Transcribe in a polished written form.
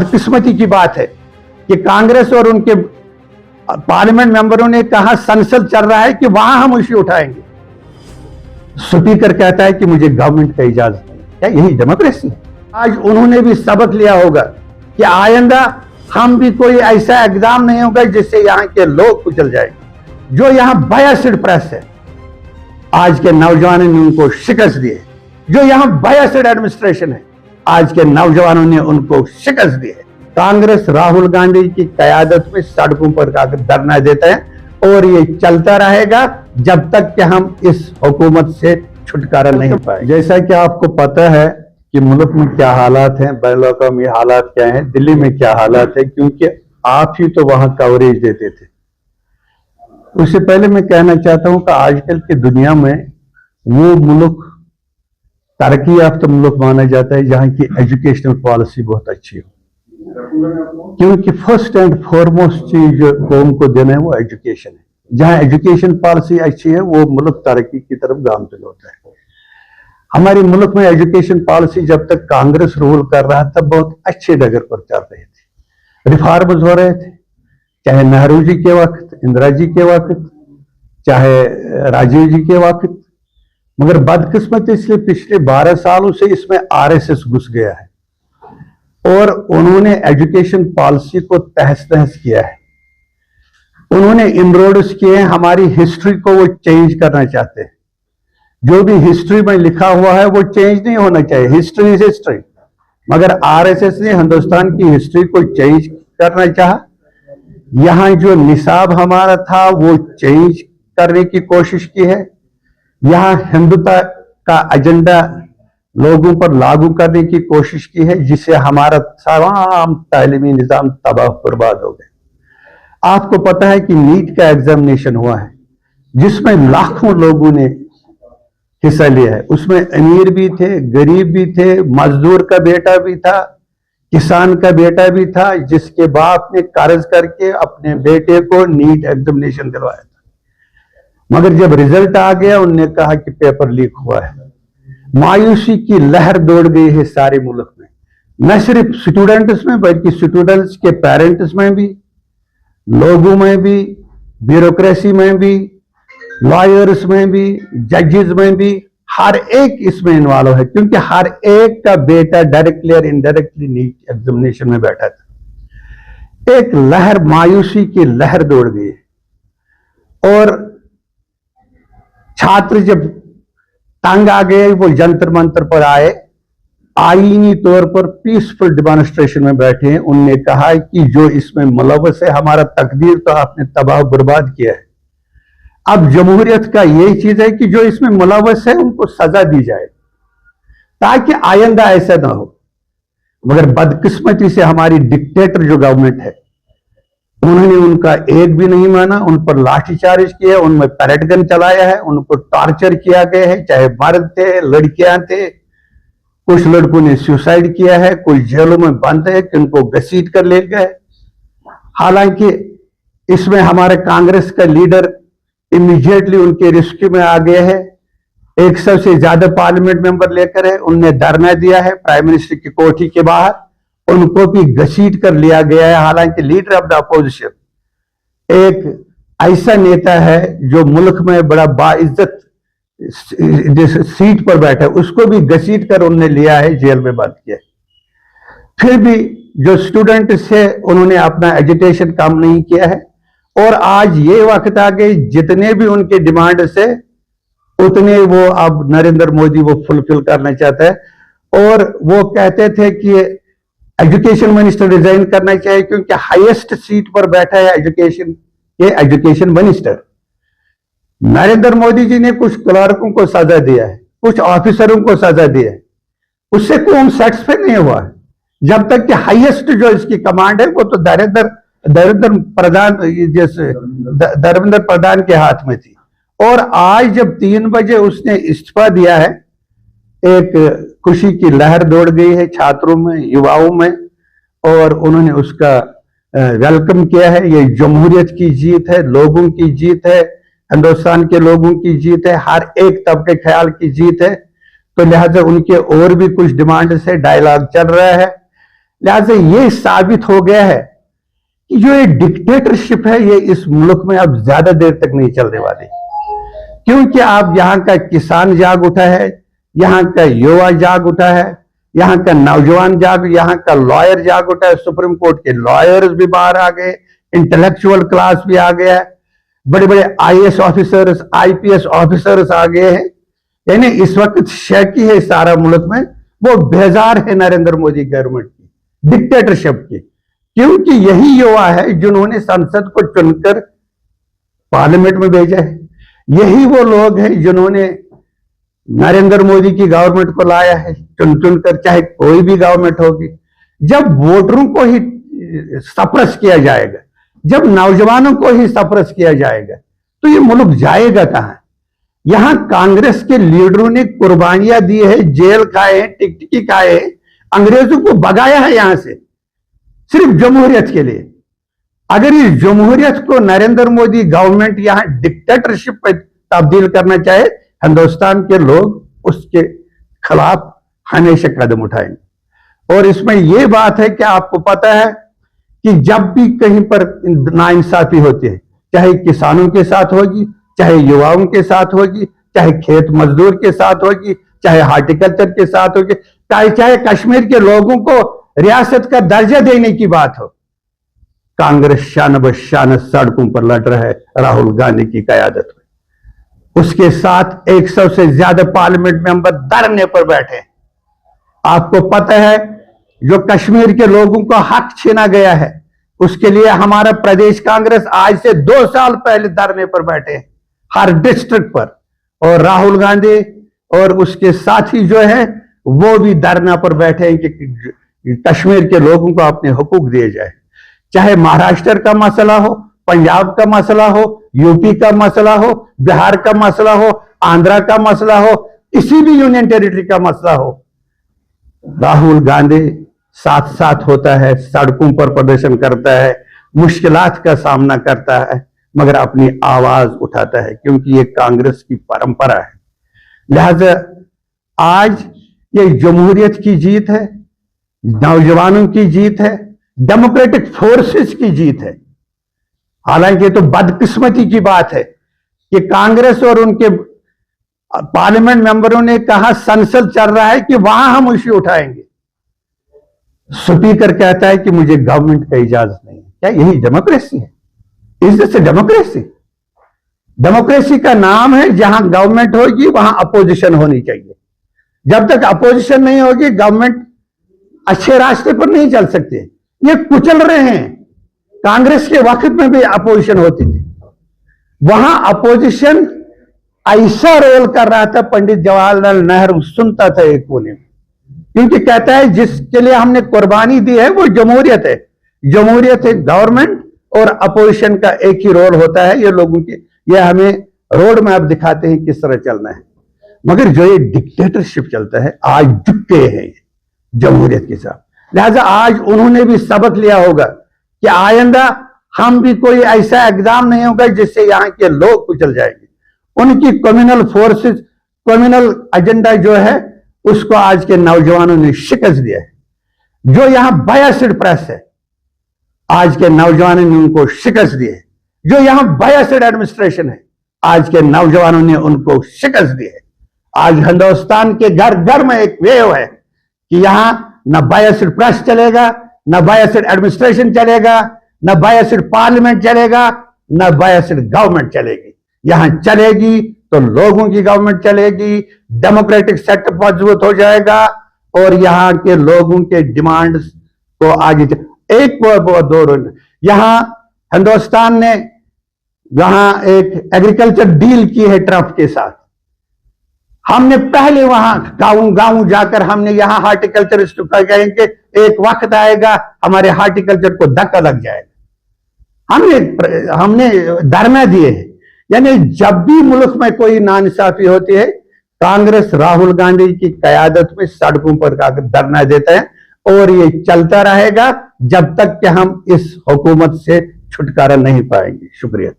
बदकिस्मती की बात है कि कांग्रेस और उनके पार्लियामेंट मेंबरों ने कहा संसद चल रहा है कि वहां हम इश्यू उठाएंगे। स्पीकर कहता है कि मुझे गवर्नमेंट का इजाजत नहीं। क्या यही डेमोक्रेसी है? आज उन्होंने भी सबक लिया होगा कि आइंदा हम भी कोई ऐसा एग्जाम नहीं होगा जिससे यहां के लोग कुचल जाएंगे। जो यहां बायस्ड प्रेस है, आज के नौजवानों ने उनको शिकस्त दी है। जो यहां बायस्ड एडमिनिस्ट्रेशन है, आज के नौजवानों ने उनको शिकस्त दी है। कांग्रेस राहुल गांधी की क़यादत में सड़कों पर आकर धरना देता है और ये चलता रहेगा जब तक कि हम इस हुकूमत से छुटकारा नहीं पाए। जैसा कि आपको पता है कि मुल्क में क्या हालात हैं, बैन-उल-अक़वामी हालात क्या हैं, दिल्ली में क्या हालात है, क्योंकि आप ही तो वहां कवरेज देते थे। उससे पहले मैं कहना चाहता हूं कि आजकल की दुनिया में वो मुल्क तरक्की याफ्ता मुल्क माना जाता है जहां की एजुकेशनल पॉलिसी बहुत अच्छी हो, क्योंकि फर्स्ट एंड फॉरमोस्ट चीज जो कौम को देना है वो एजुकेशन है। जहां एजुकेशन पॉलिसी अच्छी है वो मुल्क तरक्की की तरफ गामजिल होता है। हमारे मुल्क में एजुकेशन पॉलिसी जब तक कांग्रेस रूल कर रहा था बहुत अच्छे डगर पर चल रहे थे, रिफॉर्म्स हो रहे थे, चाहे नेहरू जी के वक्त, इंदिरा जी के वक्त, चाहे राजीव जी के वक्त। मगर बदकिस्मती इसलिए पिछले 12 सालों से इसमें आरएसएस घुस गया है और उन्होंने एजुकेशन पॉलिसी को तहस नहस किया है। उन्होंने इनरोड्स किए हैं, हमारी हिस्ट्री को वो चेंज करना चाहते हैं। जो भी हिस्ट्री में लिखा हुआ है वो चेंज नहीं होना चाहिए, हिस्ट्री इज हिस्ट्री। मगर आरएसएस ने हिंदुस्तान की हिस्ट्री को चेंज करना चाहा। यहां जो निसाब हमारा था वो चेंज करने की कोशिश की है। यहां हिंदुत्व का एजेंडा लोगों पर लागू करने की कोशिश की है, जिससे हमारा तमाम तालीमी निजाम तबाह बर्बाद हो गए। आपको पता है कि नीट का एग्जामिनेशन हुआ है जिसमें लाखों लोगों ने हिस्सा लिया है। उसमें अमीर भी थे, गरीब भी थे, मजदूर का बेटा भी था, किसान का बेटा भी था, जिसके बाप ने कर्ज करके अपने बेटे को नीट एग्जामिनेशन दिलवाया था। मगर जब रिजल्ट आ गया उन्होंने कहा कि पेपर लीक हुआ है। मायूसी की लहर दौड़ गई है सारे मुल्क में, न सिर्फ स्टूडेंट्स में बल्कि स्टूडेंट्स के पेरेंट्स में भी, लोगों में भी, ब्यूरोक्रेसी में भी, लॉयर्स में भी, जजेस में भी, हर एक इसमें इन्वॉल्व है, क्योंकि हर एक का बेटा डायरेक्टली और इनडायरेक्टली नीट एग्जामिनेशन में बैठा था। एक लहर, मायूसी की लहर दौड़ गई और छात्र जब तंग आ गए वो जंतर मंतर पर आए, आईनी तौर पर पीसफुल डिमॉन्स्ट्रेशन में बैठे हैं। उनने कहा कि जो इसमें मुलव्वस है हमारा तकदीर तो आपने तबाह बर्बाद किया है। अब जमहूरियत का यही चीज है कि जो इसमें मुलव्वस है उनको सजा दी जाए ताकि आइंदा ऐसा ना हो। मगर बदकिस्मती से हमारी डिक्टेटर जो गवर्नमेंट है उन्होंने उनका एक भी नहीं माना, उन पर लाठीचार्ज किया, उनमें पैलेट गन चलाया है, उनको टॉर्चर किया गया है, चाहे मर्द थे, लड़कियां थे। कुछ लड़कों ने सुसाइड किया है, कोई जेलों में बंद है, किनको घसीट कर ले गए। हालांकि इसमें हमारे कांग्रेस का लीडर इमीडिएटली उनके रेस्क्यू में आ गए हैं। 100 से ज्यादा पार्लियामेंट मेंबर लेकर है, उनने धरना दिया है प्राइम मिनिस्टर की कोठी के बाहर, उनको भी घसीट कर लिया गया है। हालांकि लीडर ऑफ द अपोजिशन एक ऐसा नेता है जो मुल्क में बड़ा बाइज्जत सीट पर बैठा है, उसको भी घसीट कर उन्होंने लिया है, जेल में बंद किया। फिर भी जो स्टूडेंट से उन्होंने अपना एजुटेशन कम नहीं किया है और आज ये वक्त आ गई जितने भी उनके डिमांड से उतने वो अब नरेंद्र मोदी वो फुलफिल करना चाहता है। और वो कहते थे कि एजुकेशन मिनिस्टर रिजाइन करना चाहिए क्योंकि हाईएस्ट सीट पर बैठा है एजुकेशन मिनिस्टर। नरेंद्र मोदी जी ने कुछ क्लर्कों को सजा दिया है, कुछ ऑफिसरों को सजा दिया है, उससे कोई सेटिस्फाई नहीं हुआ है। जब तक कि हाईएस्ट जो इसकी कमांड है वो तो धर्मेंद्र प्रधान के हाथ में थी। और आज जब 3 बजे उसने इस्तीफा दिया है, एक खुशी की लहर दौड़ गई है छात्रों में, युवाओं में, और उन्होंने उसका वेलकम किया है। ये जमहूरियत की जीत है, लोगों की जीत है, हिंदुस्तान के लोगों की जीत है, हर एक तबके ख्याल की जीत है। तो लिहाजा उनके और भी कुछ डिमांड से डायलॉग चल रहा है, लिहाजा ये साबित हो गया है कि जो ये डिक्टेटरशिप है ये इस मुल्क में अब ज्यादा देर तक नहीं चलने वाली, क्योंकि अब यहां का किसान जाग उठा है, यहां का युवा जाग उठा है, यहां का नौजवान यहां का लॉयर जाग उठा है, सुप्रीम कोर्ट के लॉयर्स भी बाहर आ गए, इंटेलेक्चुअल क्लास भी आ गया है, बड़े बड़े आईएएस ऑफिसर्स, आईपीएस ऑफिसर्स आ गए हैं। यानी इस वक्त शैकी है सारा मुल्क में, वो बेजार है नरेंद्र मोदी गवर्नमेंट की डिक्टेटरशिप की, क्योंकि यही युवा है जिन्होंने संसद को चुनकर पार्लियामेंट में भेजा है, यही वो लोग हैं जिन्होंने नरेंद्र मोदी की गवर्नमेंट को लाया है चुन चुनकर, चाहे कोई भी गवर्नमेंट होगी। जब वोटरों को ही सप्रेस किया जाएगा, जब नौजवानों को ही सप्रेस किया जाएगा, तो ये मुल्क जाएगा कहां? यहां कांग्रेस के लीडरों ने कुर्बानियां दी है, जेल खाए, टिकटिकी खाए, अंग्रेजों को भगाया है यहां से सिर्फ जमहूरियत के लिए। अगर इस जमहूरियत को नरेंद्र मोदी गवर्नमेंट यहां डिक्टेटरशिप पर तब्दील करना चाहे, हिंदुस्तान के लोग उसके खिलाफ हमेशा कदम उठाएंगे। और इसमें यह बात है कि आपको पता है कि जब भी कहीं पर नाइंसाफी होती है, चाहे किसानों के साथ होगी, चाहे युवाओं के साथ होगी, चाहे खेत मजदूर के साथ होगी, चाहे हार्टिकल्चर के साथ होगी, चाहे कश्मीर के लोगों को रियासत का दर्जा देने की बात हो, कांग्रेस शान बशान सड़कों पर लड़ रहा है राहुल गांधी की कयादत में। उसके साथ 100 से ज्यादा पार्लियामेंट मेंबर धरने पर बैठे हैं। आपको पता है जो कश्मीर के लोगों को हक छीना गया है, उसके लिए हमारा प्रदेश कांग्रेस आज से 2 साल पहले धरने पर बैठे हैं हर डिस्ट्रिक्ट पर, और राहुल गांधी और उसके साथी जो है वो भी धरना पर बैठे हैं कि कश्मीर के लोगों को अपने हुकूक दिए जाए। चाहे महाराष्ट्र का मसला हो, पंजाब का मसला हो, यूपी का मसला हो, बिहार का मसला हो, आंध्रा का मसला हो, किसी भी यूनियन टेरिटरी का मसला हो, राहुल गांधी साथ साथ होता है, सड़कों पर प्रदर्शन करता है, मुश्किलात का सामना करता है, मगर अपनी आवाज उठाता है, क्योंकि ये कांग्रेस की परंपरा है। लिहाजा आज ये जमहूरियत की जीत है, नौजवानों की जीत है, डेमोक्रेटिक फोर्सेस की जीत है। हालांकि तो बदकिस्मती की बात है कि कांग्रेस और उनके पार्लियामेंट मेंबरों ने कहा संसद चल रहा है कि वहां हम इश्यू उठाएंगे। स्पीकर कहता है कि मुझे गवर्नमेंट का इजाजत नहीं है। क्या यही डेमोक्रेसी है? Is this democracy? डेमोक्रेसी का नाम है जहां गवर्नमेंट होगी वहां अपोजिशन होनी चाहिए। जब तक अपोजिशन नहीं होगी गवर्नमेंट अच्छे रास्ते पर नहीं चल सकते। ये कुचल रहे हैं। कांग्रेस के वक्त में भी अपोजिशन होती थी, वहां अपोजिशन ऐसा रोल कर रहा था, पंडित जवाहरलाल नेहरू सुनता था एक कोने में, क्योंकि कहता है जिसके लिए हमने कुर्बानी दी है वो जमहूरियत है। जमहूरियत है गवर्नमेंट और अपोजिशन का एक ही रोल होता है। ये लोगों की ये हमें रोड मैप दिखाते हैं किस तरह चलना है। मगर जो ये डिक्टेटरशिप चलता है, आज झुके हैं जमहूरियत के साथ। लिहाजा आज उन्होंने भी सबक लिया होगा कि आइंदा हम भी कोई ऐसा एग्जाम नहीं होगा जिससे यहां के लोग कुचल जाएंगे। उनकी कम्युनल फोर्सेस, कम्युनल एजेंडा जो है उसको आज के नौजवानों ने शिकस्त दिया है। जो यहां बायस्ड प्रेस है, आज के नौजवानों ने उनको शिकस्त दी है। जो यहां बायस्ड एडमिनिस्ट्रेशन है, आज के नौजवानों ने उनको शिकस्त दी है। आज हिंदुस्तान के घर घर में एक वेव है कि यहां न बायस्ड प्रेस चलेगा, न बायस्ड एडमिनिस्ट्रेशन चलेगा, न बायस्ड पार्लियामेंट चलेगा, न बायस्ड गवर्नमेंट चलेगी। यहां चलेगी तो लोगों की गवर्नमेंट चलेगी, डेमोक्रेटिक सेटअप मजबूत हो जाएगा और यहां के लोगों के डिमांड्स को आगे एक दो यहां हिंदुस्तान ने यहां एक एग्रीकल्चर डील की है ट्रंप के साथ। हमने पहले वहां गांव गांव जाकर हमने यहां हार्टिकल्चरिस्ट को कहेंगे एक वक्त आएगा हमारे हार्टिकल्चर को धक्का लग जाएगा। हमने धरना दिए हैं। यानी जब भी मुल्क में कोई नाइंसाफी होती है, कांग्रेस राहुल गांधी की कयादत में सड़कों पर धरना देता है और ये चलता रहेगा जब तक कि हम इस हुकूमत से छुटकारा नहीं पाएंगे। शुक्रिया।